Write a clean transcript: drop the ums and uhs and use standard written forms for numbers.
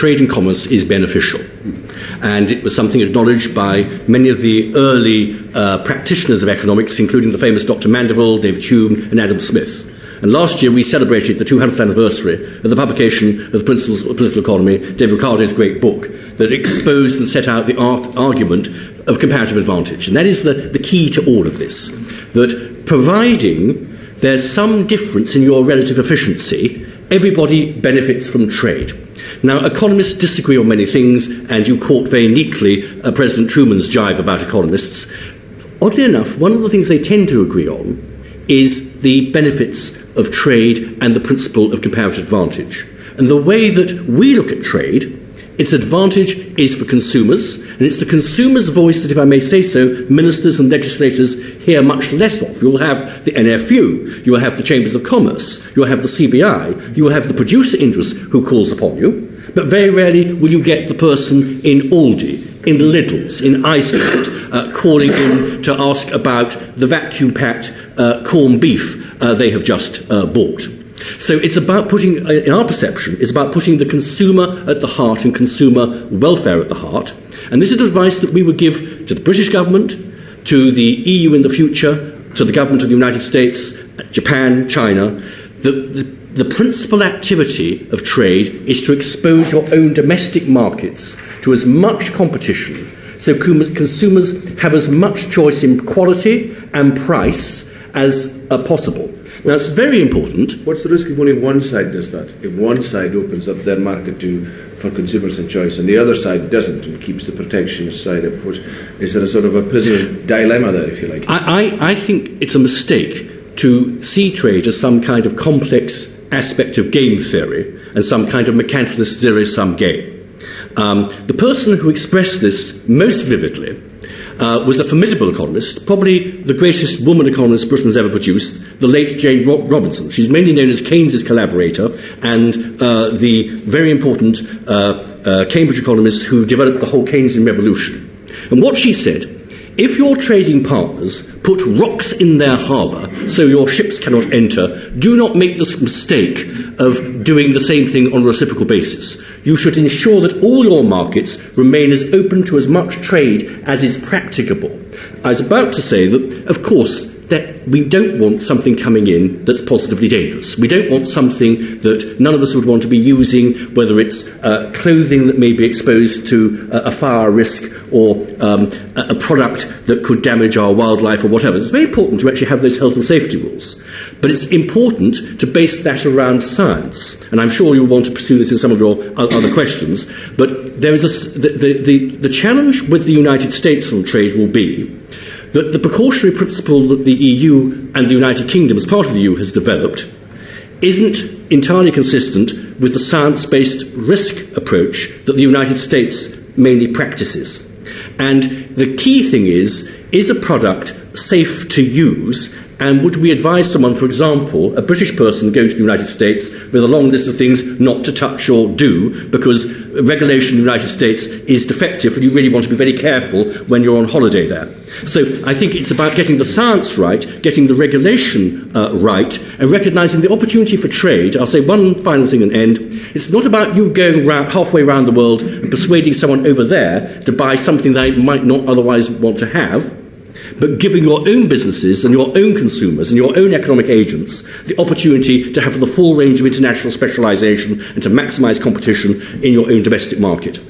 trade and commerce is beneficial. And it was something acknowledged by many of the early practitioners of economics, including the famous Dr. Mandeville, David Hume, and Adam Smith. And last year we celebrated the 200th anniversary of the publication of The Principles of Political Economy, David Ricardo's great book, that exposed and set out the argument of comparative advantage. And that is the key to all of this, that providing there's some difference in your relative efficiency, everybody benefits from trade. Now, economists disagree on many things, and you caught very neatly President Truman's jibe about economists. Oddly enough, one of the things they tend to agree on is the benefits of trade and the principle of comparative advantage. And the way that we look at trade, its advantage is for consumers, and it's the consumer's voice that, if I may say so, ministers and legislators hear much less of. You'll have the NFU, you will have the Chambers of Commerce, you will have the CBI, you will have the producer interest who calls upon you, but very rarely will you get the person in Aldi, in Lidl's, in Iceland, calling in to ask about the vacuum-packed corned beef they have just bought. So it's about putting, in our perception, it's about putting the consumer at the heart and consumer welfare at the heart. And this is advice that we would give to the British government, to the EU in the future, to the government of the United States, Japan, China. The principal activity of trade is to expose your own domestic markets to as much competition, so consumers have as much choice in quality and price as possible. Now, it's very important. What's the risk if only one side does that? If one side opens up their market for consumers and choice, and the other side doesn't and keeps the protectionist side approach, is there a sort of a prisoner's dilemma there, if you like? I think it's a mistake to see trade as some kind of complex aspect of game theory and some kind of mercantilist zero-sum game. The person who expressed this most vividly was a formidable economist, probably the greatest woman economist Britain's ever produced, the late Jane Robinson. She's mainly known as Keynes's collaborator and the very important Cambridge economist who developed the whole Keynesian revolution. And what she said, if your trading partners put rocks in their harbour so your ships cannot enter, do not make this mistake of doing the same thing on a reciprocal basis. You should ensure that all your markets remain as open to as much trade as is practicable. I was about to say that, of course, that we don't want something coming in that's positively dangerous. We don't want something that none of us would want to be using, whether it's clothing that may be exposed to a fire risk or a product that could damage our wildlife or whatever. It's very important to actually have those health and safety rules. But it's important to base that around science. And I'm sure you'll want to pursue this in some of your other questions. But there is the challenge with the United States on trade will be that the precautionary principle that the EU and the United Kingdom, as part of the EU, has developed isn't entirely consistent with the science-based risk approach that the United States mainly practices. And the key thing is a product safe to use? And would we advise someone, for example, a British person going to the United States with a long list of things not to touch or do because regulation in the United States is defective and you really want to be very careful when you're on holiday there? So I think it's about getting the science right, getting the regulation right, and recognising the opportunity for trade. I'll say one final thing and end. It's not about you going halfway around the world and persuading someone over there to buy something they might not otherwise want to have, but giving your own businesses and your own consumers and your own economic agents the opportunity to have the full range of international specialisation and to maximise competition in your own domestic market.